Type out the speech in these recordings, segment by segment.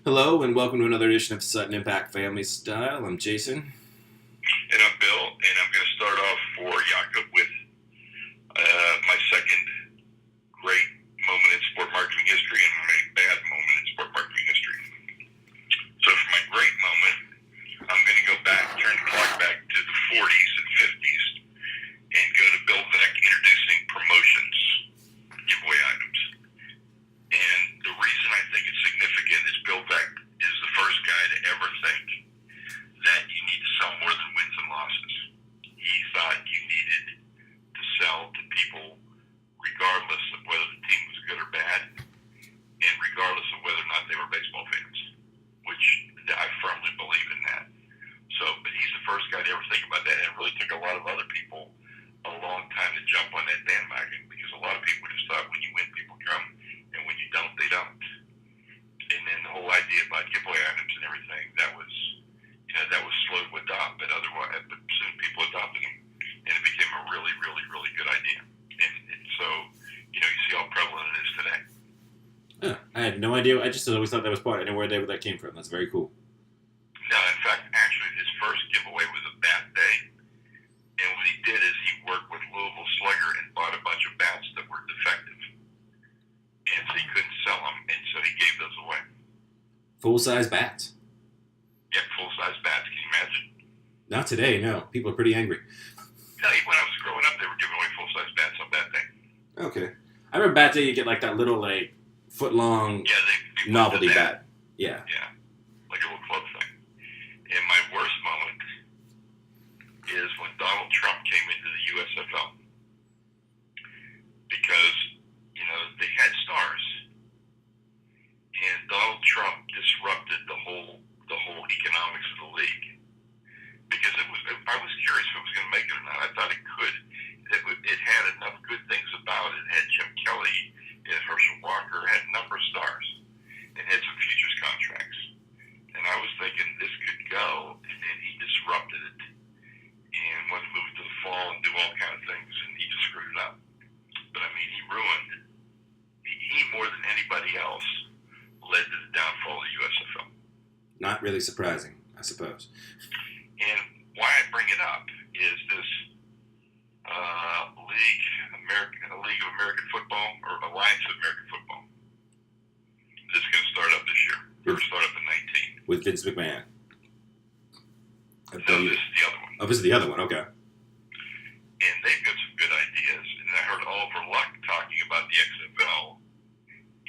Hello and welcome to another edition of Sutton Impact Family Style. I'm Jason. And I'm Bill, and I'm going to start off for Jakob with my second great moment in sport marketing history and my bad moment in sport marketing history. So for my great moment, I'm going to go back, turn the clock back to the 40s and 50s, and go to Bill Beck introducing promotions giveaway items. And the reason I think it's significant is Bill Beck is the first guy to ever think that you need to sell more than wins and losses. He thought you needed to sell to people regardless of whether the team was good or bad, and regardless of whether or not they were baseball fans, which I firmly believe in that. So, but he's the first guy to ever think about that, and it really took a lot of other people a long time to jump on that bandwagon, because a lot of people just thought when you win, people come, and when you don't, they don't. And then the whole idea about giveaway items and everything, that was slow to adopt, but soon people adopted them, and it became a really, really, really good idea. And so, you see how prevalent it is today. I had no idea. I just always thought that was part. I didn't know where that came from. That's very cool. No, in fact, actually, his first giveaway was a bat day, and what he did is he worked with Louisville Slugger and bought a bunch of bats that were defective, and so he couldn't sell them, and so he gave those away. Full-size bats. Yeah, full-size bats. Can you imagine? Not today, no. People are pretty angry. No, even when I was growing up, they were giving away full-size bats on Bat Day. Okay. I remember Bat Day, you get like that little, foot-long novelty bat. Yeah. Yeah, like a little club thing. And my worst moment is when Donald Trump came into the USFL. Because, they had stars. And Donald Trump disrupted the whole economics of the league. Because I was curious if it was going to make it or not. I thought it could. It had enough good things about it. It had Jim Kelly, it had Herschel Walker, it had a number of stars. It had some futures contracts. And I was thinking this could go, and then he disrupted it and wanted to move to the fall and do all kinds of things, and he just screwed it up. But I mean, he ruined it. He more than anybody else led to the downfall of the USFL. Not really surprising, I suppose. And why I bring it up is this League of American Football, or Alliance of American Football. This is going to start up this year. Or start up in 19. With Vince McMahon. So this is the other one. Oh, this is the other one, okay. And they've got some good ideas. And I heard Oliver Luck talking about the XFL.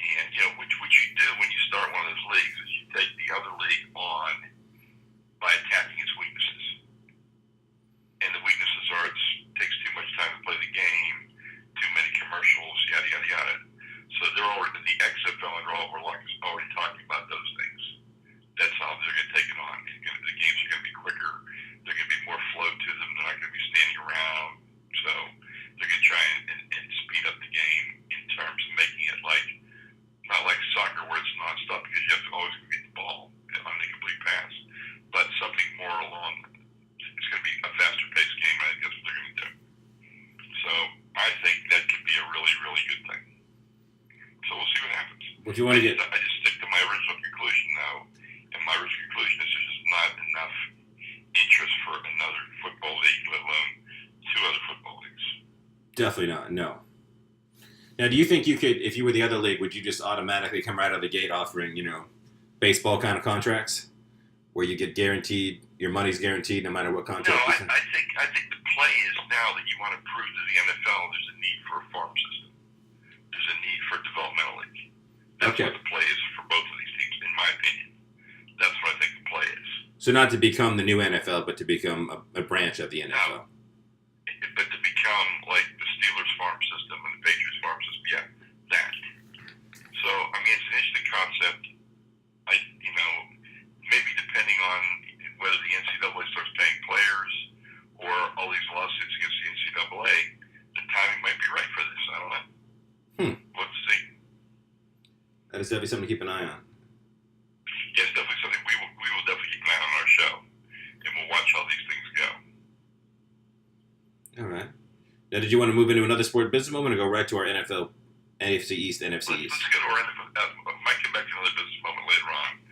And, what you do when you start one of those leagues is you take the other league on by attacking its weaknesses. And the weaknesses are it takes too much time to play the game, too many commercials, yada, yada, yada. So the XFL and Oliver Luck is already talking about those things. That's how they're going to take it on. The games are going to be quicker. They're going to be more flow to them. They're not going to be standing around. So they're going to try and speed up the game in terms of making it not like soccer where it's nonstop because you have to always get the ball on the complete pass, but something more along. It's going to be a faster paced game. I think that's what they're going to do. So I think that could be a really, really good thing. So we'll see what happens. What do you want to get? I just stick to my original conclusion now, and my original conclusion is there's just not enough interest for another football league, let alone two other football leagues. Definitely not, no. Now, do you think you could, if you were the other league, would you just automatically come right out of the gate offering, baseball kind of contracts where you get guaranteed, your money's guaranteed no matter what contract? No, I think the play is now that you want to prove to the NFL there's a need for a farm system. There's a need for a developmental league. That's what the play is for both of these teams, in my opinion. That's what I think the play is. So not to become the new NFL, but to become a branch of the NFL. No, but to become like the Steelers farm system and the Patriots farm system, yeah, that. So, I mean, it's an interesting concept. Maybe depending on whether the NCAA starts paying players or all these lawsuits against the NCAA, the timing might be right for this. I don't know. Let's see. That is definitely something to keep an eye on. Yes, definitely something we will definitely keep an eye on our show, and we'll watch how these things go. All right. Now, did you want to move into another sport business moment or go right to our NFL, AFC East, NFC East? Let's go to our NFL. Might come back to another business moment later on.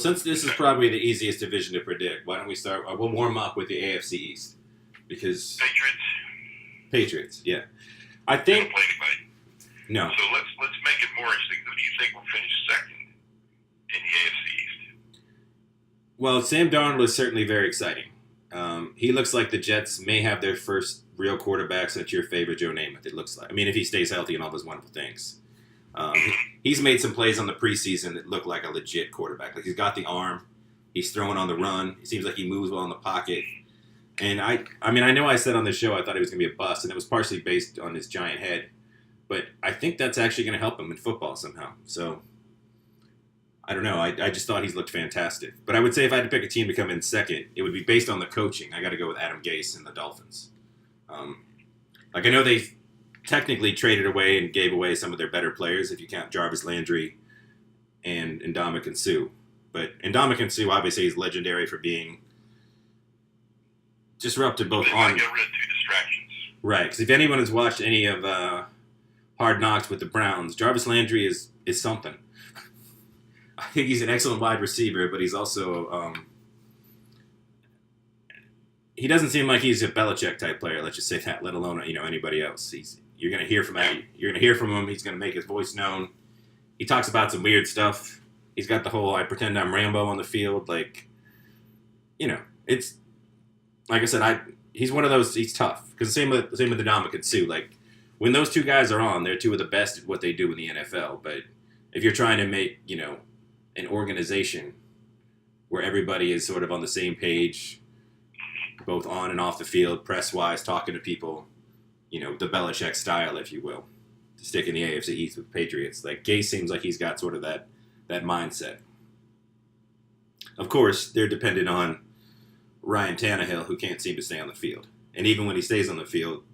since this is probably the easiest division to predict, why don't we start? We'll warm up with the AFC East because Patriots. Yeah, I They don't think play anybody. no. So let's make it more interesting. Who do you think will finish second in the AFC East? Well, Sam Darnold is certainly very exciting. He looks like the Jets may have their first real quarterback since your favorite Joe Namath. It looks like. I mean, if he stays healthy and all those wonderful things. He's made some plays on the preseason that look like a legit quarterback. Like he's got the arm, he's throwing on the run. It seems like he moves well in the pocket. And I mean, I know I said on the show I thought he was going to be a bust, and it was partially based on his giant head. But I think that's actually going to help him in football somehow. So I don't know. I just thought he's looked fantastic. But I would say if I had to pick a team to come in second, it would be based on the coaching. I got to go with Adam Gase and the Dolphins. Like I know they technically traded away and gave away some of their better players, if you count Jarvis Landry and Ndamukong Suh. But Ndamukong Suh, obviously, is legendary for being disruptive both They on... get rid of two distractions. Right, because if anyone has watched any of Hard Knocks with the Browns, Jarvis Landry is something. I think he's an excellent wide receiver, but he's also... he doesn't seem like he's a Belichick type player, let's just say that, let alone anybody else. You're going to hear from him. You're going to hear from him. He's going to make his voice known. He talks about some weird stuff. He's got the whole I pretend I'm Rambo on the field. Like, it's like I said. He's one of those. He's tough because same with Ndamukong Suh. Like when those two guys are on, they're two of the best at what they do in the NFL. But if you're trying to make an organization where everybody is sort of on the same page, both on and off the field, press wise, talking to people. The Belichick style, if you will, to stick in the AFC East with Patriots. Like, Gase seems like he's got sort of that mindset. Of course, they're dependent on Ryan Tannehill, who can't seem to stay on the field. And even when he stays on the field,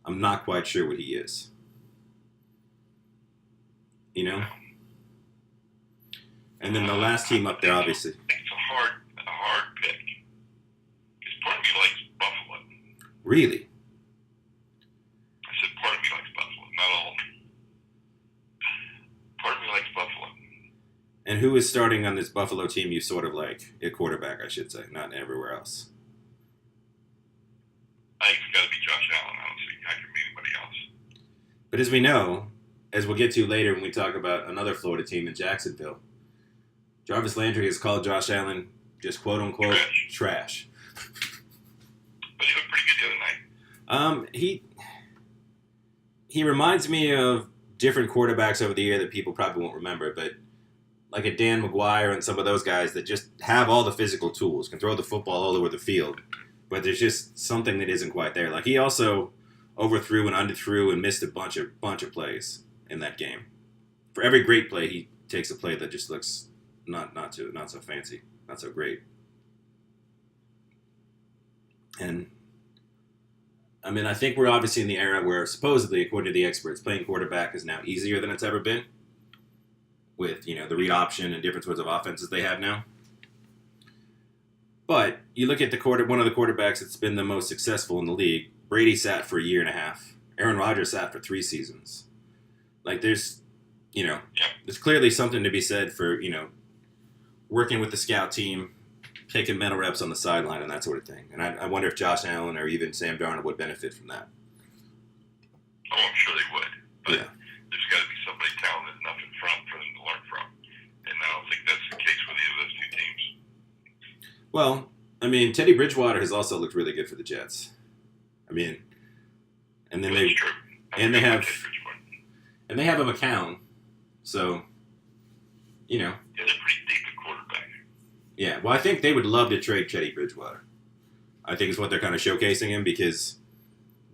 I'm not quite sure what he is. And then the last team up there, obviously. It's a hard pick. Because part of me likes Buffalo. Really? Part of me likes Buffalo, not all. Part of me likes Buffalo. And who is starting on this Buffalo team you sort of like? A quarterback, I should say, not everywhere else. I think it's got to be Josh Allen. I don't see how it can be anybody else. But as we know, as we'll get to later when we talk about another Florida team in Jacksonville, Jarvis Landry has called Josh Allen just quote-unquote trash. But he looked pretty good the other night. He reminds me of different quarterbacks over the year that people probably won't remember, but like a Dan McGuire and some of those guys that just have all the physical tools, can throw the football all over the field, but there's just something that isn't quite there. Like he also overthrew and underthrew and missed a bunch of plays in that game. For every great play, he takes a play that just looks not so fancy, not so great. And I mean, I think we're obviously in the era where supposedly, according to the experts, playing quarterback is now easier than it's ever been with, the read option and different sorts of offenses they have now. But you look at one of the quarterbacks that's been the most successful in the league. Brady sat for a year and a half. Aaron Rodgers sat for 3 seasons. Like there's clearly something to be said for, working with the scout team, taking mental reps on the sideline and that sort of thing. And I wonder if Josh Allen or even Sam Darnold would benefit from that. Oh, I'm sure they would. But Yeah. there's got to be somebody talented enough in front for them to learn from. And I don't think that's the case with either of those two teams. Well, I mean, Teddy Bridgewater has also looked really good for the Jets. I mean, and then That's true. and they have Yeah, a McCown, so they're pretty deep at quarterback. yeah. Well, I think they would love to trade Teddy Bridgewater. I think is what they're kind of showcasing him because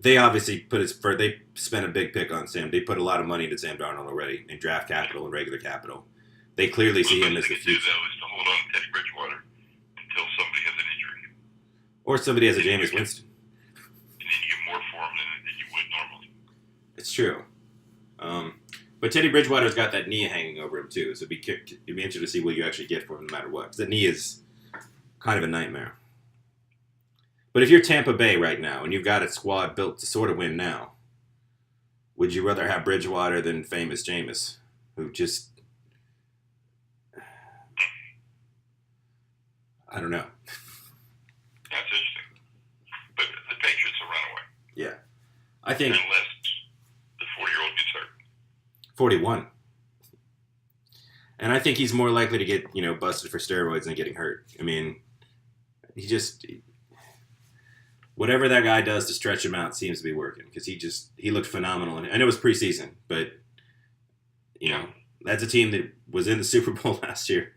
they obviously they spent a big pick on Sam. They put a lot of money into Sam Darnold already in draft capital and regular capital. They clearly see him as the What they future. do, though, is to hold on to Teddy Bridgewater until somebody has an injury. Or somebody has a Jameis Winston. And then you get more for him than you would normally. It's true. But Teddy Bridgewater's got that knee hanging over him too, so it'd be interesting to see what you actually get for him no matter what. Because that knee is kind of a nightmare. But if you're Tampa Bay right now and you've got a squad built to sort of win now, would you rather have Bridgewater than famous Jameis, who just I don't know. That's interesting. But the Patriots will run away. Yeah. I think... Unless the 40-year-old gets hurt. 41. And I think he's more likely to get, busted for steroids than getting hurt. I mean, whatever that guy does to stretch him out seems to be working because he looked phenomenal. And I know it was preseason, but, that's a team that was in the Super Bowl last year.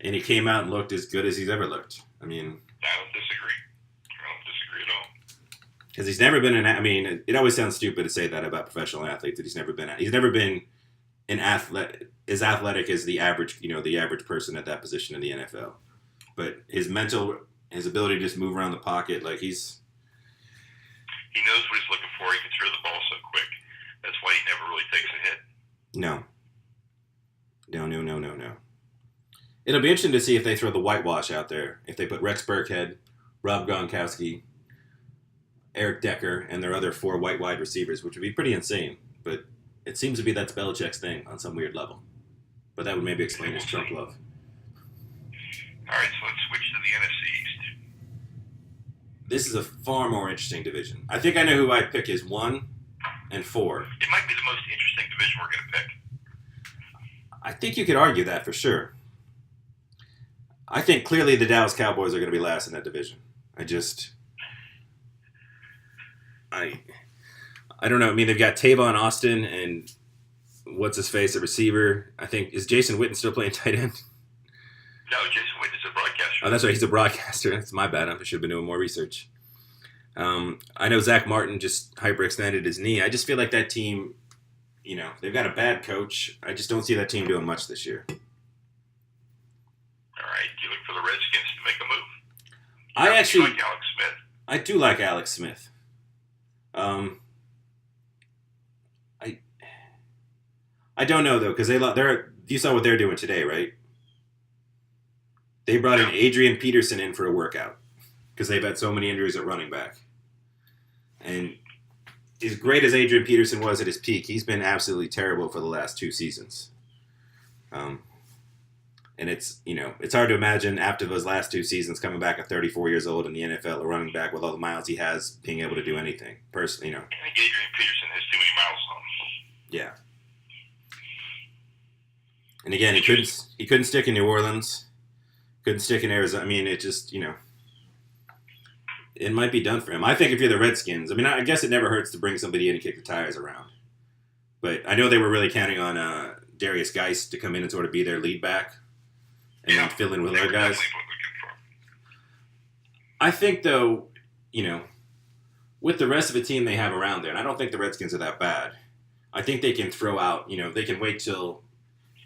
And he came out and looked as good as he's ever looked. I mean... I don't disagree at all. Because he's never been it always sounds stupid to say that about professional athletes that he's never been an athlete as athletic as the average person at that position in the NFL. But his ability to just move around the pocket, he knows what he's looking for. He can throw the ball so quick. That's why he never really takes a hit. No. It'll be interesting to see if they throw the whitewash out there. If they put Rex Burkhead, Rob Gronkowski, Eric Decker, and their other 4 white wide receivers, which would be pretty insane. But it seems to be that's Belichick's thing on some weird level. But that would maybe explain his Trump love. All right, so let's switch to the NFC East. This is a far more interesting division. I think I know who I'd pick as 1 and 4. It might be the most interesting division we're going to pick. I think you could argue that for sure. I think clearly the Dallas Cowboys are going to be last in that division. I don't know. I mean, they've got Tavon Austin and what's his face, a receiver. I think is Jason Witten still playing tight end? No, Jason Witten is a broadcaster. Oh, that's right. He's a broadcaster. That's my bad. I should have been doing more research. I know Zach Martin just hyperextended his knee. I just feel like that team, they've got a bad coach. I just don't see that team doing much this year. All right. Do you look for the Redskins to make a move? I actually like Alex Smith. I do like Alex Smith. I don't know though because you saw what they're doing today, right? They brought in Adrian Peterson in for a workout because they've had so many injuries at running back. And as great as Adrian Peterson was at his peak, he's been absolutely terrible for the last 2 seasons. And it's hard to imagine after those last 2 seasons coming back at 34 years old in the NFL, a running back with all the miles he has, being able to do anything. Personally, I think Adrian Peterson has too many miles on him. Yeah. And again, he couldn't stick in New Orleans, couldn't stick in Arizona. I mean, it just, it might be done for him. I think if you're the Redskins, I guess it never hurts to bring somebody in and kick the tires around. But I know they were really counting on Darius Geist to come in and sort of be their lead back and then fill in with other guys. I think, though, with the rest of the team they have around there, and I don't think the Redskins are that bad, I think they can throw out, they can wait till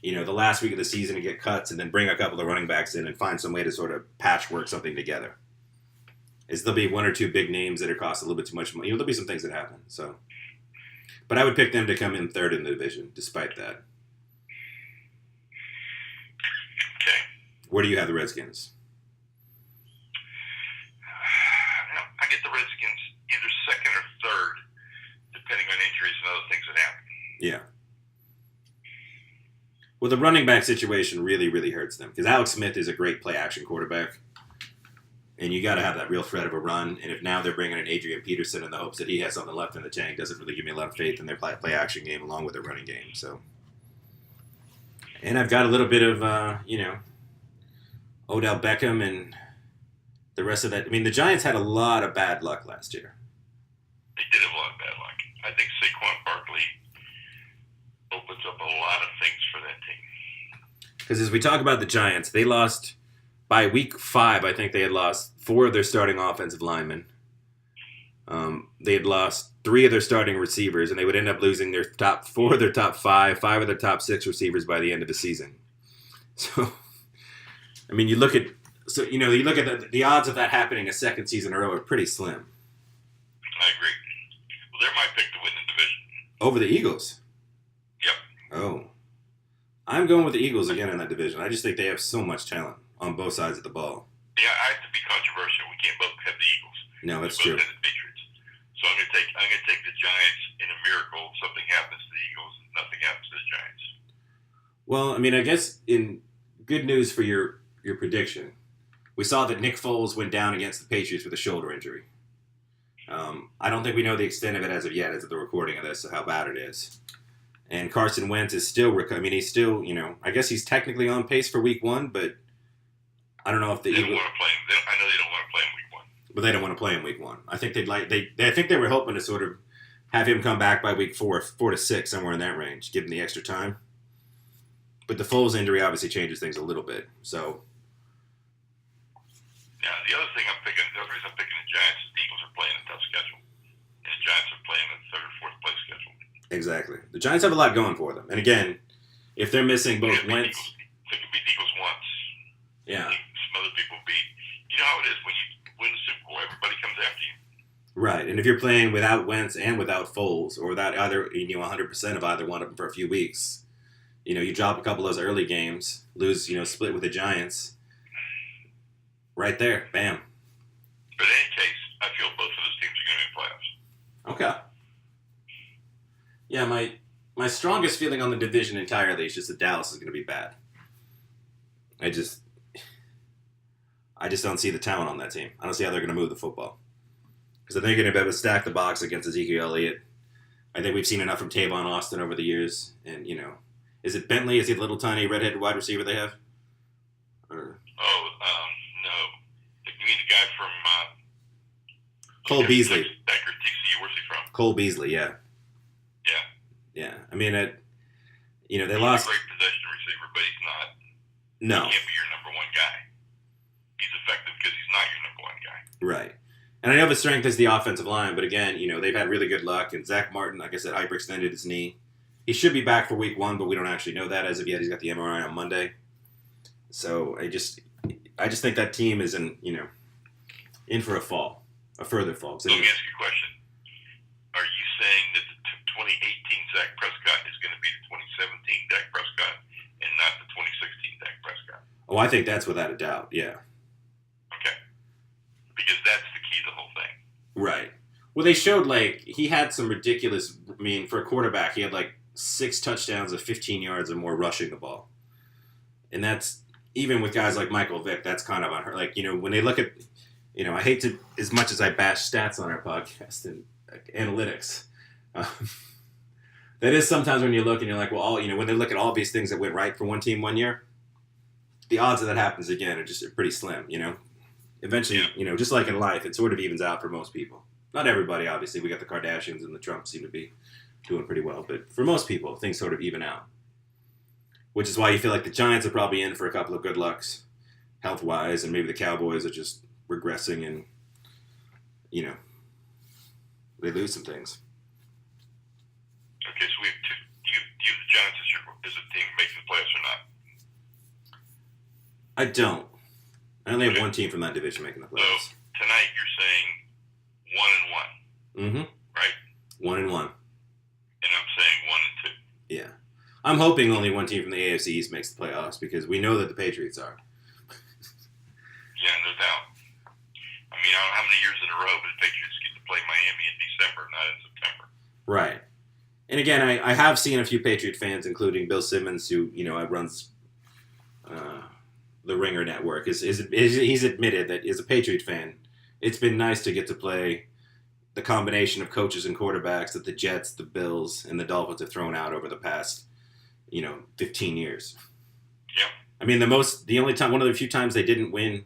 the last week of the season to get cuts and then bring a couple of running backs in and find some way to sort of patchwork something together. There'll be 1 or 2 big names that are cost a little bit too much money. There'll be some things that happen. So, but I would pick them to come in 3rd in the division, despite that. Okay. Where do you have the Redskins? I get the Redskins either 2nd or 3rd, depending on injuries and other things that happen. Yeah. Well, the running back situation really, really hurts them because Alex Smith is a great play-action quarterback, and you got to have that real threat of a run. And if now they're bringing in Adrian Peterson in the hopes that he has something left in the tank, doesn't really give me a lot of faith in their play-action game along with their running game. So, and I've got a little bit of Odell Beckham and the rest of that. I mean, the Giants had a lot of bad luck last year. They did have a lot of bad luck. I think Saquon Barkley opens up a lot of things for that team. Because as we talk about the Giants, they lost by week 5. I think they had lost 4 of their starting offensive linemen. They had lost 3 of their starting receivers, and they would end up losing their top 4 of their top 5 of their top 6 receivers by the end of the season. So, I mean, you look at the odds of that happening a second season in a row are pretty slim. I agree. Well, they're my pick to win the division. Over the Eagles? Yep. Oh. I'm going with the Eagles again in that division. I just think they have so much talent on both sides of the ball. Yeah, I have to be controversial. We can't both have the Eagles. No, that's both true. have the Patriots. So I'm going to take the Giants in a miracle. Something happens to the Eagles, nothing happens to the Giants. Well, I mean, I guess in good news for your prediction, we saw that Nick Foles went down against the Patriots with a shoulder injury. I don't think we know the extent of it as of yet, as of the recording of this, how bad it is. And Carson Wentz is still, he's still, I guess he's technically on pace for week 1, but I don't know if they don't want to play him. I know they don't want to play him week 1. But they don't want to play him week 1. I think I think they were hoping to sort of have him come back by week 4 to 6, somewhere in that range, give him the extra time. But the Foles injury obviously changes things a little bit, so. Yeah, the other reason I'm picking the Giants is the Eagles are playing a tough schedule. And the Giants are playing a 3rd or 4th place schedule. Exactly. The Giants have a lot going for them. And again, if they're missing both Wentz. They can beat the Eagles once. Yeah. Some other people beat. You know how it is. When you win the Super Bowl, everybody comes after you. Right. And if you're playing without Wentz and without Foles, or without either, 100% of either one of them for a few weeks, you drop a couple of those early games, lose, split with the Giants. Right there. Bam. But in any case, I feel both of those teams are going to be in playoffs. Okay. Yeah, my strongest feeling on the division entirely is just that Dallas is going to be bad. I just don't see the talent on that team. I don't see how they're going to move the football. Because I think they're going to be able to stack the box against Ezekiel Elliott. I think we've seen enough from Tavon Austin over the years. And, is it Bentley? Is he the little tiny redheaded wide receiver they have? No. You mean the guy from... Cole Beasley. Becker, TCU. Where's he from? Cole Beasley, yeah. Yeah. I mean, they he's lost... He's a great possession receiver, but he's not... No. He can't be your number 1 guy. He's effective because he's not your number 1 guy. Right. And I know the strength is the offensive line, but again, they've had really good luck. And Zach Martin, like I said, hyperextended his knee. He should be back for week 1, but we don't actually know that as of yet. He's got the MRI on Monday. So I just think that team is in for a further fall. So let me ask you a question. Are you saying that the 2018 Dak Prescott is going to be the 2017 Dak Prescott and not the 2016 Dak Prescott? Oh, I think that's without a doubt, yeah. Okay. Because that's the key to the whole thing. Right. Well, they showed, he had some ridiculous, for a quarterback, he had, 6 touchdowns of 15 yards or more rushing the ball. And that's, even with guys like Michael Vick, that's kind of unheard. When they look at, I hate to, as much as I bash stats on our podcast and analytics, that is sometimes when you look and you're like, well, when they look at all these things that went right for one team one year, the odds that that happens again are just pretty slim, Eventually, just like in life, it sort of evens out for most people. Not everybody, obviously. We got the Kardashians and the Trumps seem to be doing pretty well. But for most people, things sort of even out. Which is why you feel like the Giants are probably in for a couple of good lucks, health-wise, and maybe the Cowboys are just regressing and, they lose some things. Okay, so we have two. Do you have the Giants as a team making the playoffs or not? I don't. I only have one team from that division making the playoffs. So tonight you're saying 1-1. Mm-hmm. Right? 1-1. And I'm saying 1-2. Yeah. I'm hoping only one team from the AFC East makes the playoffs because we know that the Patriots are. Yeah, no doubt. I mean, I don't know how many years in a row, but the Patriots get to play Miami in December, not in September. Right. And again, I have seen a few Patriot fans, including Bill Simmons, who, runs the Ringer Network. He's admitted that as a Patriot fan, it's been nice to get to play the combination of coaches and quarterbacks that the Jets, the Bills, and the Dolphins have thrown out over the past, 15 years. Yep. I mean, one of the few times they didn't win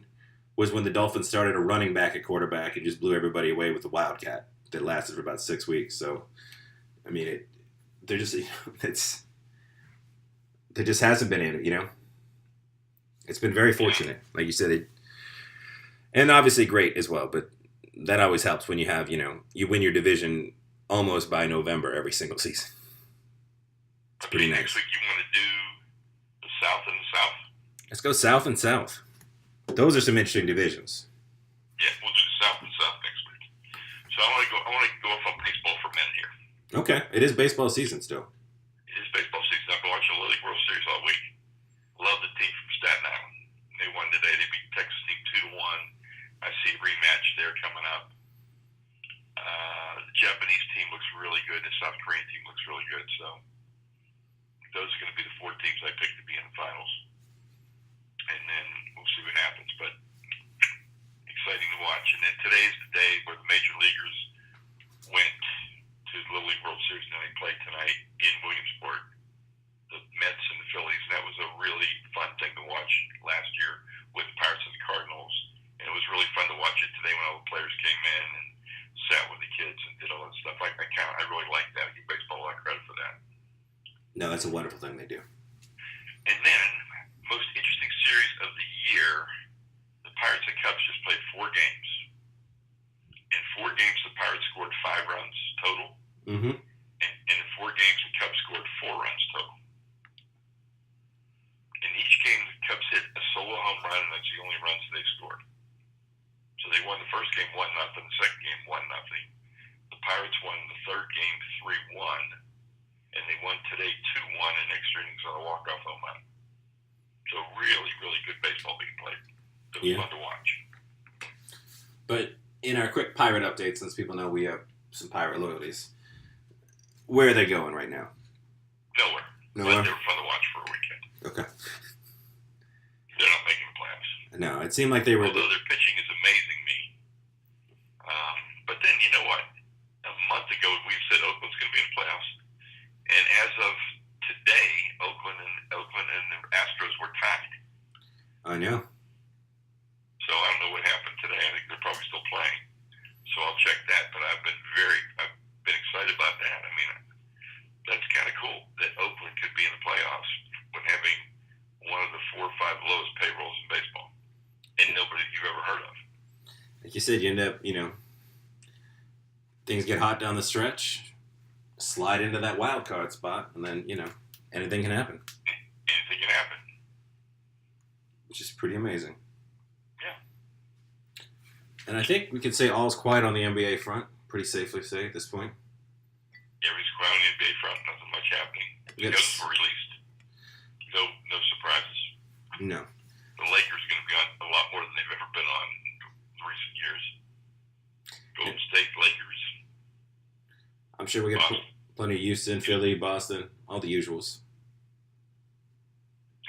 was when the Dolphins started a running back at quarterback and just blew everybody away with the Wildcat that lasted for about 6 weeks. So, I mean, there just hasn't been any, It's been very fortunate, like you said, and obviously great as well. But that always helps when you have, you win your division almost by November every single season. It's pretty nice. Next week you want to do the South and the South? Let's go South and South. Those are some interesting divisions. Yeah, we'll do the South and South next week. So I want to go off on baseball for a minute here. Okay, it is baseball season still. It is baseball season. I've been watching the Little League World Series all week. Love the team from Staten Island. They won today. They beat Texas team 2-1. I see a rematch there coming up. The Japanese team looks really good. The South Korean team looks really good. So those are going to be the 4 teams I picked to be in the finals. And then we'll see what happens. But World Series, and they played tonight in Williamsport, the Mets and the Phillies. And that was a really fun thing to watch last year with the Pirates and the Cardinals. And it was really fun to watch it today when all the players came in and sat with the kids and did all that stuff. I really like that. I give baseball a lot of credit for that. No, that's a wonderful thing they do. And then, most interesting series of the year, the Pirates and Cubs just played 4 games. In 4 games, the Pirates scored 5 runs total. Mm-hmm. And in 4 games, the Cubs scored 4 runs total. In each game, the Cubs hit a solo home run, and that's the only runs they scored. So they won the first game 1-0, the second game 1-0. The Pirates won the third game 3-1, and they won today 2-1 in extra innings on a walk-off home run. So really, really good baseball being played. It was fun to watch. But in our quick Pirate update, since people know we have some Pirate loyalties, where are they going right now? Nowhere. But they were fun to watch for a weekend. Okay. They're not making the playoffs. No, it seemed like they were. Although their pitching is amazing me. But then, you know what? A month ago, we said Oakland's going to be in the playoffs. And as of today, Oakland and the Astros were tied. I know. So I don't know what happened today. I think they're probably still playing. So I'll check that. But I've been excited about that. I mean, that's kind of cool that Oakland could be in the playoffs when having one of the 4 or 5 lowest payrolls in baseball, and nobody you've ever heard of. Like you said, you end up, things get hot down the stretch, slide into that wild card spot, and then, anything can happen. Anything can happen. Which is pretty amazing. Yeah. And I think we could say all's quiet on the NBA front, pretty safely say at this point. Everybody's quiet on the NBA front, nothing much happening. The Cousins were released. No surprises. No. The Lakers are going to be on a lot more than they've ever been on in recent years. Golden State, Lakers. I'm sure we got plenty of Houston, Philly, Boston, all the usuals.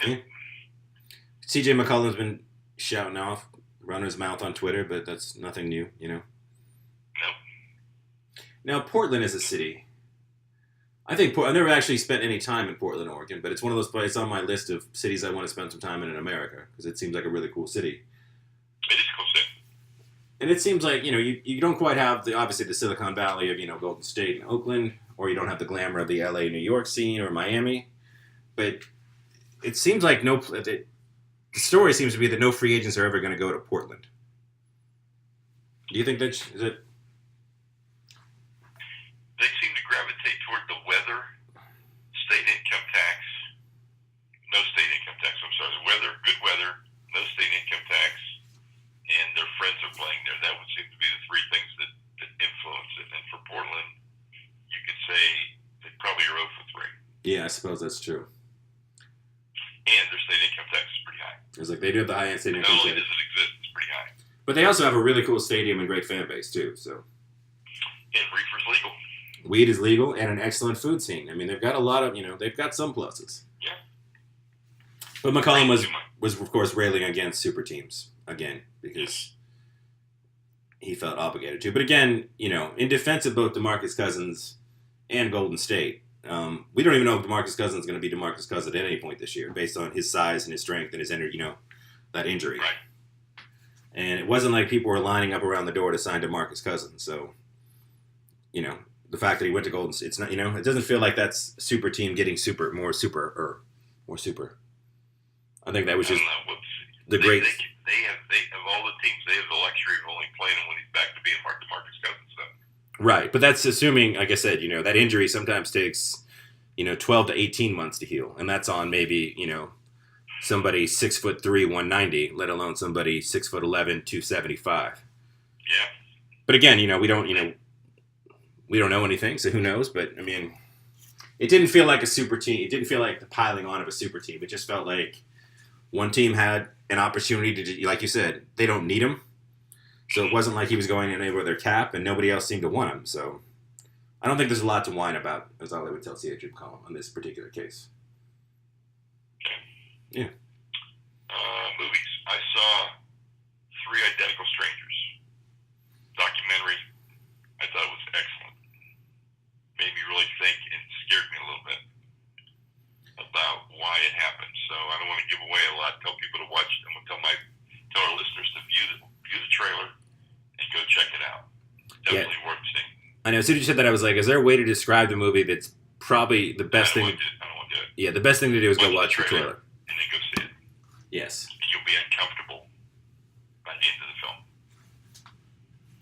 Yeah. CJ McCollum's been shouting off, running his mouth on Twitter, but that's nothing new, No. Now, Portland is a city. I think I've never actually spent any time in Portland, Oregon, but it's one of those places on my list of cities I want to spend some time in America because it seems like a really cool city. It is a cool city. And it seems like, you don't quite have obviously the Silicon Valley of, Golden State and Oakland, or you don't have the glamour of the LA, New York scene or Miami. But it seems like the story seems to be that no free agents are ever going to go to Portland. Do you think is it? They seem to gravitate toward the weather, state income tax, no state income tax, the weather, good weather, no state income tax, and their friends are playing there. That would seem to be the 3 things that influence it. And for Portland, you could say they probably are 0 for 3. Yeah, I suppose that's true. And their state income tax is pretty high. It's like they do have the highest state income Not only tax. does it exist, it's pretty high. But they also have a really cool stadium and great fan base, too. So. And reefer's legal. Weed is legal and an excellent food scene. I mean, they've got a lot of, they've got some pluses. Yeah. But McCollum was of course, railing against super teams again because he felt obligated to. But again, in defense of both DeMarcus Cousins and Golden State, we don't even know if DeMarcus Cousins is going to be DeMarcus Cousins at any point this year based on his size and his strength and his energy, that injury. Right. And it wasn't like people were lining up around the door to sign DeMarcus Cousins. So, the fact that he went to Golden State, it's not, it doesn't feel like that's super team getting more super. I think that was just the great. They have all the teams. They have the luxury of only playing him when he's back to being DeMarcus Cousins. So. Right, but that's assuming, like I said, that injury sometimes takes, 12 to 18 months to heal, and that's on maybe, somebody 6'3", 190, let alone somebody 6'11", 275. Yeah. But again, we don't, we don't know anything, so who knows? But I mean, it didn't feel like a super team. It didn't feel like the piling on of a super team. It just felt like one team had an opportunity to, like you said, they don't need him. So it wasn't like he was going in over their cap, and nobody else seemed to want him. So I don't think there's a lot to whine about, is all I would tell C.J. McCollum on this particular case. Okay. Yeah. Movies. I saw 3 Identical Strangers. Documentary. I thought it was excellent. made me really think and scared me a little bit about why it happened. So I don't want to give away a lot. Tell people to watch it. I'm going to tell our listeners to view the trailer and go check it out. Definitely worth seeing. I know. As soon as you said that, I was like, is there a way to describe the movie that's probably the best thing? I don't want to do it. Yeah, the best thing to do is go watch the trailer. And then go see it. Yes. And you'll be uncomfortable by the end of the film.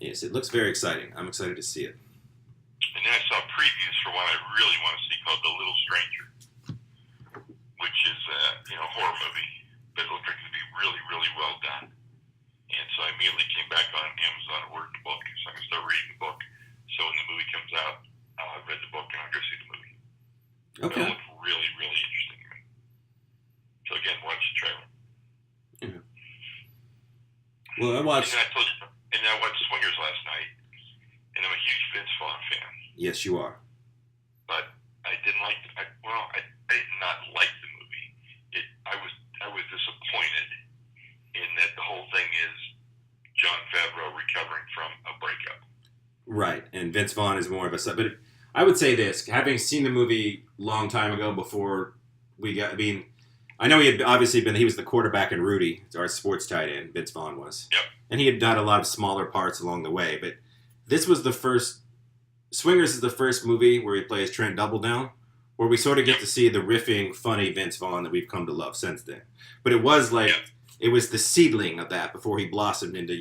Yes, it looks very exciting. I'm excited to see it. And then I saw previews for one I really want to see called The Little Stranger, which is a horror movie, but it looked like it would be really, really well done. And so I immediately came back on Amazon and ordered the book, so I'm going to start reading the book. So when the movie comes out, I'll have read the book and I'll go see the movie. Okay. It looks really, really interesting to me. So again, watch the trailer. Yeah. Well, I watched... And I watched Swingers last night, and I'm a huge Vince Vaughn fan. Yes, you are. But I didn't like. I did not like the movie. I was disappointed in that the whole thing is Jon Favreau recovering from a breakup. Right, and Vince Vaughn is more of a sub. But I would say this, having seen the movie a long time ago before we got. I mean, I know he had obviously been. He was the quarterback in Rudy, our sports tight end. Vince Vaughn was. Yep. And he had done a lot of smaller parts along the way, but this was the first. Swingers is the first movie where he plays Trent Doubledown, where we sort of get to see the riffing, funny Vince Vaughn that we've come to love since then. But it was like it was the seedling of that before he blossomed into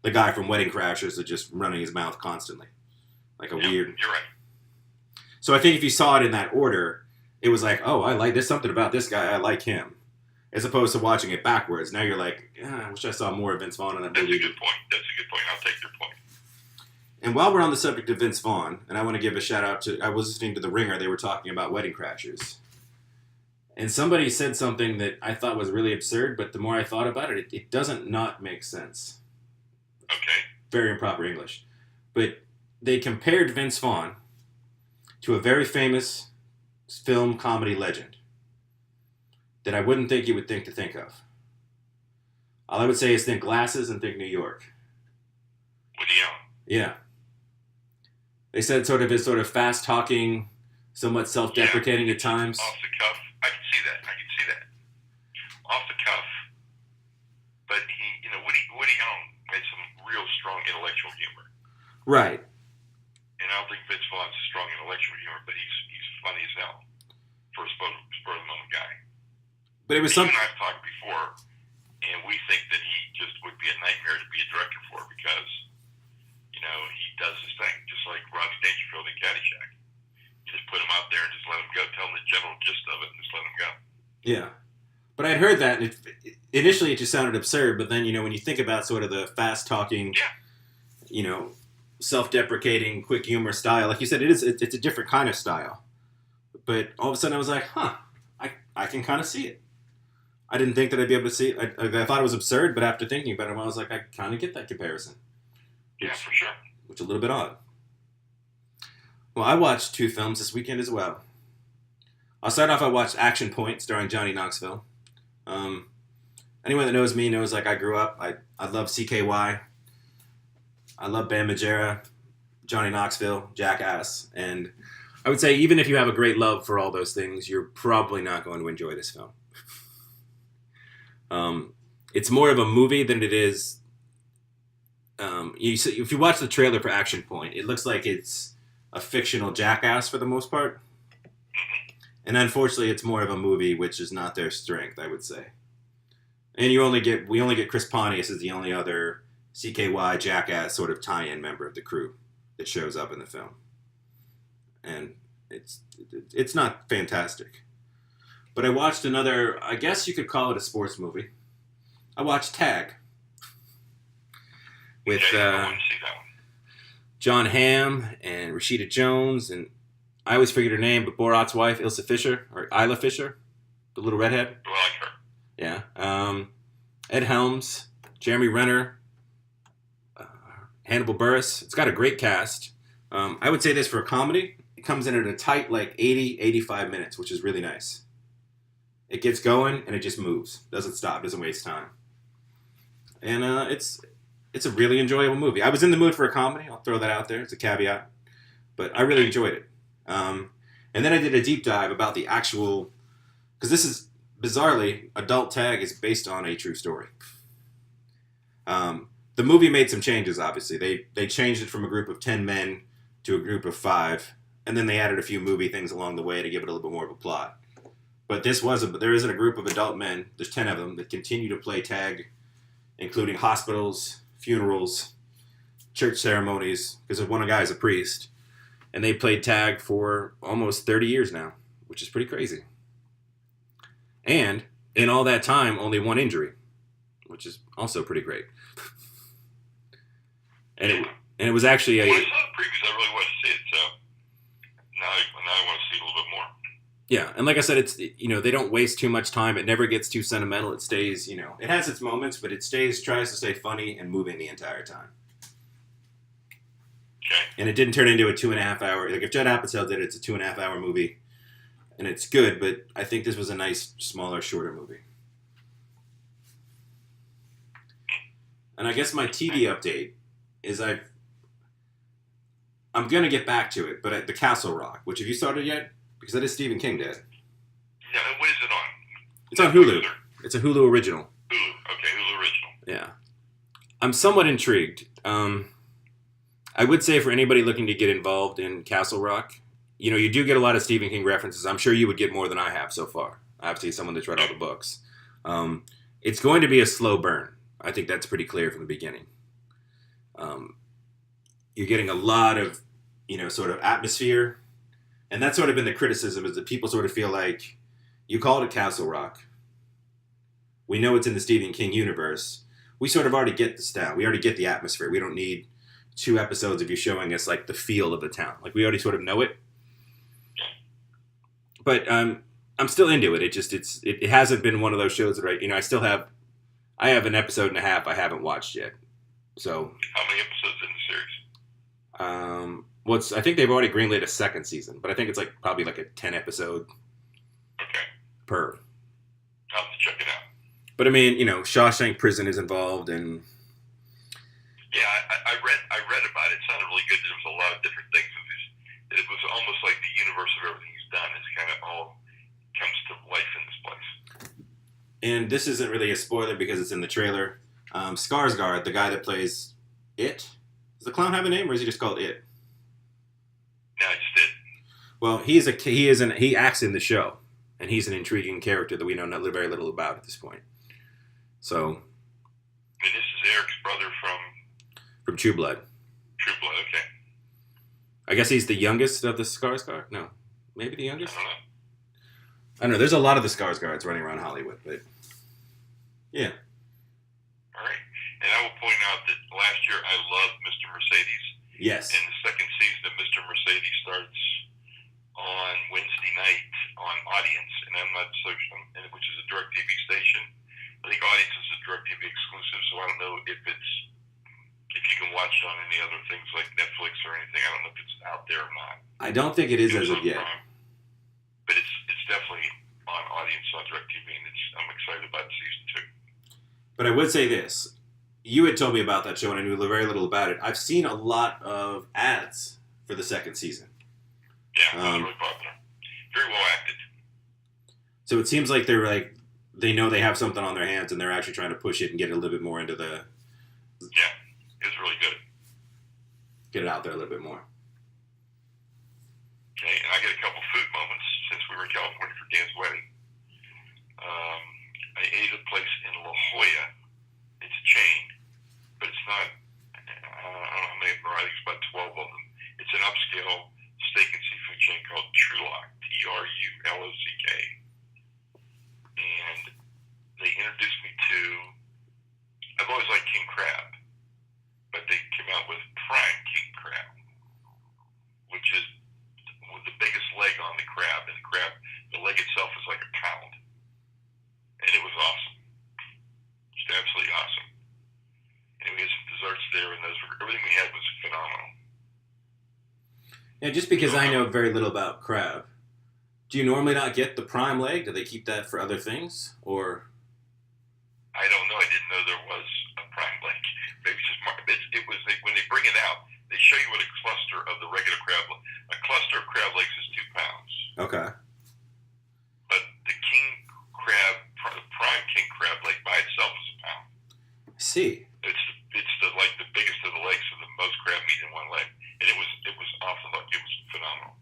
the guy from Wedding Crashers that just running his mouth constantly, like a weird. You're right. So I think if you saw it in that order, it was like, oh, there's something about this guy, I like him. As opposed to watching it backwards. Now you're like, I wish I saw more of Vince Vaughn in that movie. That's a good point. I'll take your point. And while we're on the subject of Vince Vaughn, and I want to give a shout out to, I was listening to The Ringer, they were talking about Wedding Crashers. And somebody said something that I thought was really absurd, but the more I thought about it, it doesn't not make sense. Okay. Very improper English. But they compared Vince Vaughn to a very famous film comedy legend that I wouldn't think you would think to think of. All I would say is think glasses and think New York. Woody Allen. Yeah. They said sort of fast-talking, somewhat self-deprecating at times. Off the cuff. I can see that. Off the cuff. But Woody Allen had some real strong intellectual humor. Right. And I don't think Vince Vaughn's a strong intellectual humor, but he's funny as hell for a spur-of-the-moment guy. But it was You and I have talked before, and we think that he just would be a nightmare to be a director for because, he does his thing, just like Rodney Dangerfield in Caddyshack. You just put him out there and just let him go, tell him the general gist of it, and just let him go. Yeah. But I'd heard that, and initially it just sounded absurd, but then, when you think about sort of the fast-talking, self-deprecating, quick humor style, like you said, it's a different kind of style. But all of a sudden I was like, I can kind of see it. I didn't think that I'd be able to see it. I thought it was absurd, but after thinking about it, I was like, I kind of get that comparison. Yeah, for sure. Which is a little bit odd. Well, I watched 2 films this weekend as well. I'll start off, I watched Action Point, starring Johnny Knoxville. Anyone that knows me knows, I grew up, I love CKY. I love Bam Margera, Johnny Knoxville, Jackass. And I would say, even if you have a great love for all those things, you're probably not going to enjoy this film. It's more of a movie than it is. If you watch the trailer for Action Point, it looks like it's a fictional Jackass for the most part. And unfortunately, it's more of a movie, which is not their strength, I would say. And we only get Chris Pontius as the only other CKY Jackass sort of tie-in member of the crew that shows up in the film. And it's not fantastic. But I watched another, I guess you could call it a sports movie. I watched Tag. With John Hamm and Rashida Jones, and I always forget her name, but Borat's wife, Isla Fisher, the little redhead. I like her. Yeah. Ed Helms, Jeremy Renner, Hannibal Buress. It's got a great cast. I would say this for a comedy, it comes in at a tight 80, 85 minutes, which is really nice. It gets going and it just moves. Doesn't stop, doesn't waste time. And it's a really enjoyable movie. I was in the mood for a comedy. I'll throw that out there. It's a caveat. but I really enjoyed it. And then I did a deep dive about the actual, because this is bizarrely, Adult Tag is based on a true story. The movie made some changes. Obviously, they changed it from a group of 10 men to a group of 5, and then they added a few movie things along the way to give it a little bit more of a plot. But there isn't a group of adult men. There's 10 of them that continue to play tag, including hospitals, funerals, church ceremonies, because one guy is a priest. And they played tag for almost 30 years now, which is pretty crazy. And in all that time, only one injury, which is also pretty great. And it was actually Well, I saw the previews. I really want to see it, so now I want to see it a little bit more. Yeah, and like I said, it's they don't waste too much time. It never gets too sentimental. It stays, it has its moments, but it tries to stay funny and moving the entire time. Okay. And it didn't turn into a 2.5 hour. Like if Judd Apatow did it, it's a 2.5 hour movie, and it's good. But I think this was a nice, smaller, shorter movie. And I guess my TV update is I'm gonna get back to it, but the Castle Rock, which have you started yet? Because that is Stephen King did. Yeah, and what is it on? It's on Hulu. It's a Hulu original. Hulu. Okay, Hulu original. Yeah. I'm somewhat intrigued. I would say for anybody looking to get involved in Castle Rock, you do get a lot of Stephen King references. I'm sure you would get more than I have so far. Obviously, someone that's read all the books. It's going to be a slow burn. I think that's pretty clear from the beginning. You're getting a lot of, sort of atmosphere. And that's sort of been the criticism, is that people sort of feel like, you called it Castle Rock. We know it's in the Stephen King universe. We sort of already get the style. We already get the atmosphere. We don't need 2 episodes of you showing us like the feel of the town. Like we already sort of know it. But I'm still into it. It hasn't been one of those shows that I have an episode and a half I haven't watched yet. So how many episodes in the series? I think they've already greenlit a second season, but I think it's probably a 10 episode per. I'll have to check it out. But I mean, Shawshank Prison is involved, and yeah, I read about it. It sounded really good. There was a lot of different things. It was almost like the universe of everything he's done is kind of all comes to life in this place. And this isn't really a spoiler because it's in the trailer. Skarsgård, the guy that plays It, does the clown have a name, or is he just called It? No, I just did. Well, he acts in the show, and he's an intriguing character that we know very little about at this point. So, and this is Eric's brother from True Blood. True Blood, okay. I guess he's the youngest of the Skarsgård? No, maybe the youngest? I don't know. There's a lot of the Skarsgårds running around Hollywood, but yeah. All right. And I will point out that last year I loved Mr. Mercedes. Yes. And the second season of Mr. Mercedes starts on Wednesday night on Audience, and I'm not so, which is a DirecTV station. I think Audience is a DirecTV exclusive, so I don't know if you can watch it on any other things like Netflix or anything. I don't know if it's out there or not. I don't think it is as of yet. Prime, but it's definitely on Audience on DirecTV, and I'm excited about season 2. But I would say this. You had told me about that show, and I knew very little about it. I've seen a lot of ads for the second season. Yeah, it was really popular. Very well acted. So it seems like they know they have something on their hands, and they're actually trying to push it and get it a little bit more into the... Yeah, it was really good. Get it out there a little bit more. Okay, and I got a couple food moments since we were in California for Dan's wedding. I ate at a place in La Jolla. It's a chain, but it's not, I don't know how many of them are, I think it's about 12 of them. It's an upscale steak and seafood chain called Trulock, Trullock. And they introduced me to, I've always liked king crab, but they came out with prime king crab, which is the biggest leg on the crab, and the leg itself is like a pound. And it was awesome. Just absolutely awesome. And we had some desserts there, and everything we had was phenomenal. Yeah, just because I know very little about crab, do you normally not get the prime leg? Do they keep that for other things, or? I don't know. I didn't know there was a prime leg. Maybe it's just it was when they bring it out. they show you what a cluster of the regular a cluster of crab legs is 2 pounds. Okay. But the the prime king crab leg by itself is a pound. I see. It's the biggest of the legs, so the most crab meat in one leg, and it was off the hook. It was phenomenal.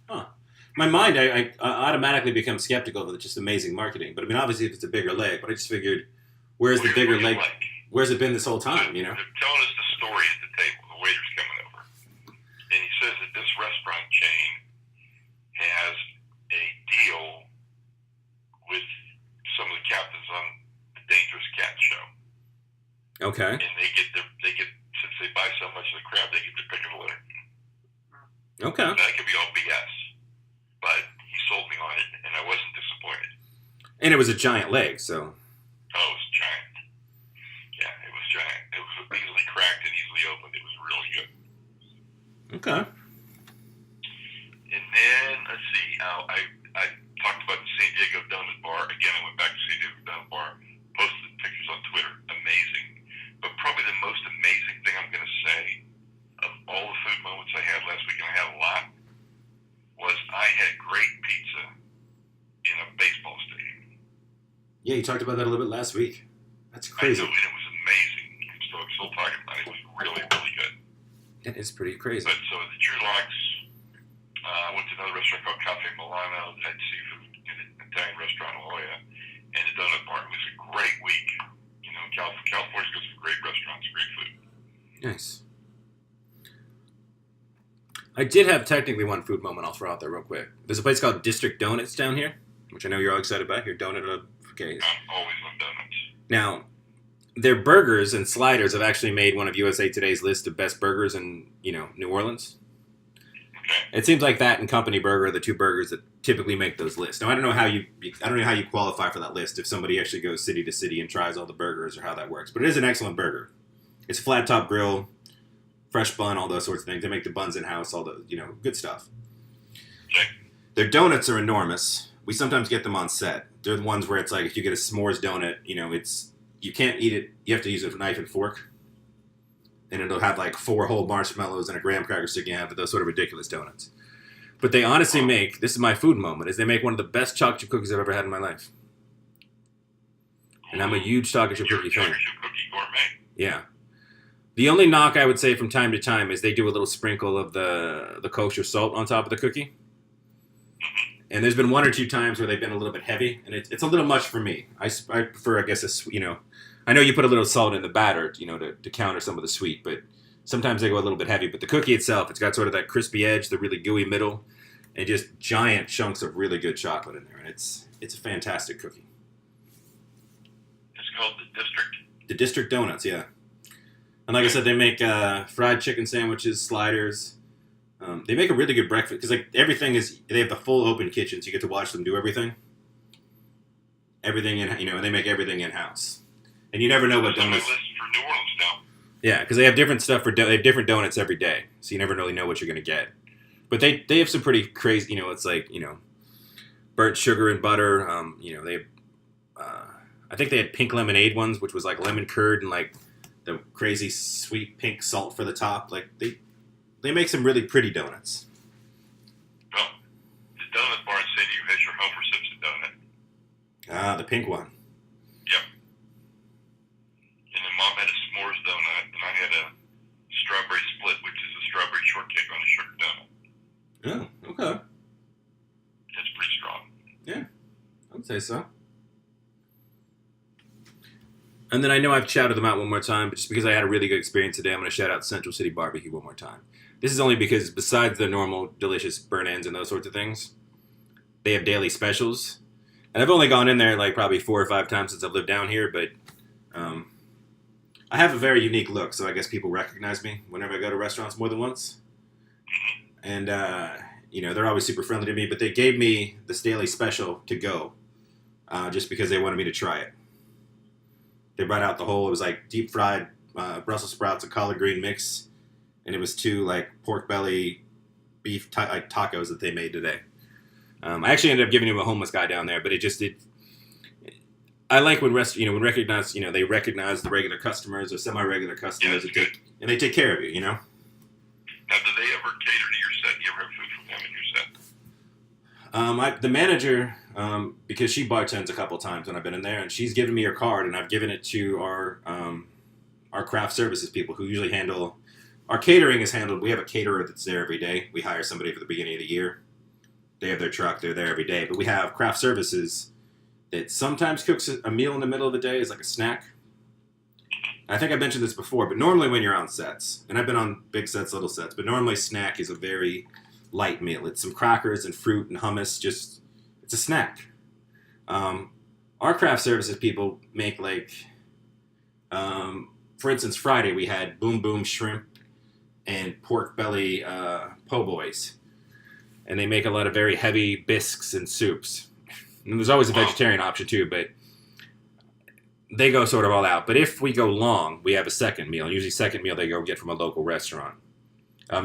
Huh. My mind, I automatically become skeptical of just amazing marketing. But I mean, obviously, if it's a bigger leg, but I just figured, where's the bigger leg? Where's it been this whole time? You know. They're telling us the story at the table. The waiter's coming over, and he says that this restaurant chain has a deal with some of the captains on the Dangerous Cat show. Okay. And they get since they buy so much of the crab, they get to pick of the litter. Okay. Now, that could be all BS, but he sold me on it, and I wasn't disappointed. And it was a giant leg, so. Oh, it was giant. Yeah, it was giant. It was easily cracked and easily opened. It was really good. Okay. And then, let's see, I talked about the San Diego Donut Bar. Again, I went back to San Diego Donut Bar, posted pictures on Twitter. Amazing. But probably the most amazing thing I'm going to say of all the food moments I had last week, and I had a lot, was I had great pizza in a baseball stadium. Yeah, you talked about that a little bit last week. That's crazy. I know, and it was amazing. I'm still talking about it. It was really, really good. That is pretty crazy. But so the Drew Locks, I went to another restaurant called Cafe Milano that had seafood in an Italian restaurant in La Jolla, and the Donut Bar. It was a great week. You know, California's got some great restaurants, great food. Nice. I did have technically one food moment I'll throw out there real quick. There's a place called District Donuts down here, which I know you're all excited about. Your donut case. I'm always on donuts. Now, their burgers and sliders have actually made one of USA Today's list of best burgers in, New Orleans. Okay. It seems like that and Company Burger are the two burgers that typically make those lists. Now, I don't know how you qualify for that list if somebody actually goes city to city and tries all the burgers or how that works. But it is an excellent burger. It's a flat top grill, fresh bun, all those sorts of things. They make the buns in house, all the good stuff. Okay. Their donuts are enormous. We sometimes get them on set. They're the ones where it's like if you get a s'mores donut, you can't eat it. You have to use a knife and fork. And it'll have like 4 whole marshmallows and a graham cracker sticking out of those sort of ridiculous donuts. But they honestly this is my food moment, is they make one of the best chocolate chip cookies I've ever had in my life. And I'm a huge chocolate chip cookie fan. Chocolate chip cookie gourmet. Yeah. The only knock I would say from time to time is they do a little sprinkle of the kosher salt on top of the cookie. And there's been 1 or 2 times where they've been a little bit heavy, and it's a little much for me. I prefer, I guess, I know you put a little salt in the batter, to counter some of the sweet, but sometimes they go a little bit heavy. But the cookie itself, it's got sort of that crispy edge, the really gooey middle, and just giant chunks of really good chocolate in there. And it's a fantastic cookie. It's called the District. The District Donuts, yeah. And like I said, they make fried chicken sandwiches, sliders. They make a really good breakfast because everything they have the full open kitchen, so you get to watch them do everything. Everything and they make everything in house. And you never know what donuts. List for New Orleans now. Yeah, because they have different stuff they have different donuts every day, so you never really know what you're gonna get. But they have some pretty crazy. It's like burnt sugar and butter. They have. I think they had pink lemonade ones, which was like lemon curd and like the crazy sweet pink salt for the top. Like they make some really pretty donuts. Well, the Donut Bar in San Diego has your Homer Simpson donut. Ah, the pink one. Yep. And then Mom had a s'mores donut, and I had a strawberry split, which is a strawberry shortcake on a sugar donut. Oh, okay. It's pretty strong. Yeah, I would say so. And then I know I've shouted them out one more time, but just because I had a really good experience today, I'm going to shout out Central City Barbecue one more time. This is only because besides the normal delicious burnt ends and those sorts of things, they have daily specials. And I've only gone in there like probably 4 or 5 times since I've lived down here, but I have a very unique look, so I guess people recognize me whenever I go to restaurants more than once. And, they're always super friendly to me, but they gave me this daily special to go just because they wanted me to try it. They brought out it was like deep fried Brussels sprouts and collard green mix, and it was 2 like pork belly beef tacos that they made today. I actually ended up giving him a homeless guy down there, but I like when when recognize, they recognize the regular customers or semi-regular customers, Yeah, and they take care of you. Now, do they ever cater to your set? Do you ever have food from them in your set? The manager, because she bartends a couple times when I've been in there, and she's given me her card, and I've given it to our craft services people who usually handle our catering. Is handled. We have a caterer that's there every day. We hire somebody for the beginning of the year. They have their truck. They're there every day. But we have craft services that sometimes cooks a meal in the middle of the day as like a snack. I think I mentioned this before, but normally when you're on sets, and I've been on big sets, little sets, but normally snack is a very light meal. It's some crackers and fruit and hummus. It's a snack. Our craft services people make for instance, Friday we had boom boom shrimp and pork belly po' boys, and they make a lot of very heavy bisques and soups. And there's always a vegetarian option too, but they go sort of all out. But if we go long, we have a second meal. And usually second meal they go get from a local restaurant.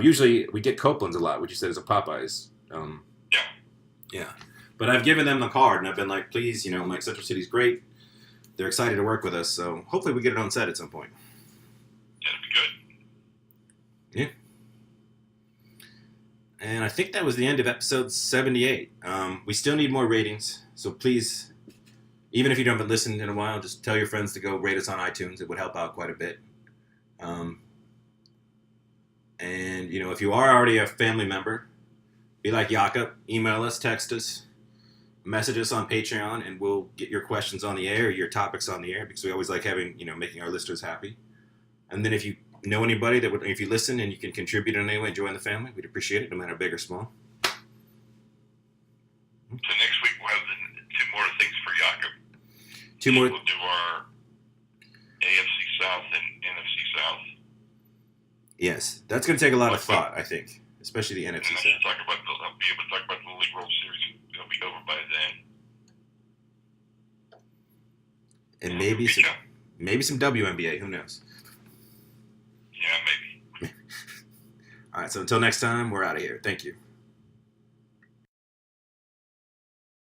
Usually we get Copeland's a lot, which you said is a Popeyes. Yeah. But I've given them the card, and I've been like, please, Central City's great. They're excited to work with us, so hopefully we get it on set at some point. That'd be good. Yeah. And I think that was the end of episode 78. We still need more ratings, so please, even if you haven't listened in a while, just tell your friends to go rate us on iTunes. It would help out quite a bit. And, if you are already a family member, be like Jakob, email us, text us, message us on Patreon, and we'll get your questions on the air, your topics on the air, because we always like making our listeners happy. And then if you know anybody if you listen and you can contribute in any way and join the family, we'd appreciate it, no matter big or small. So next week we'll have two more things for Jakob. Two more. We'll do our AFC South and NFC South. Yes, that's going to take a lot of thought, I think, especially the NFC And South. I'll be able to talk about the League World Series. It'll be over by then. And maybe some WNBA. Who knows? Yeah, maybe. All right, so until next time, we're out of here. Thank you.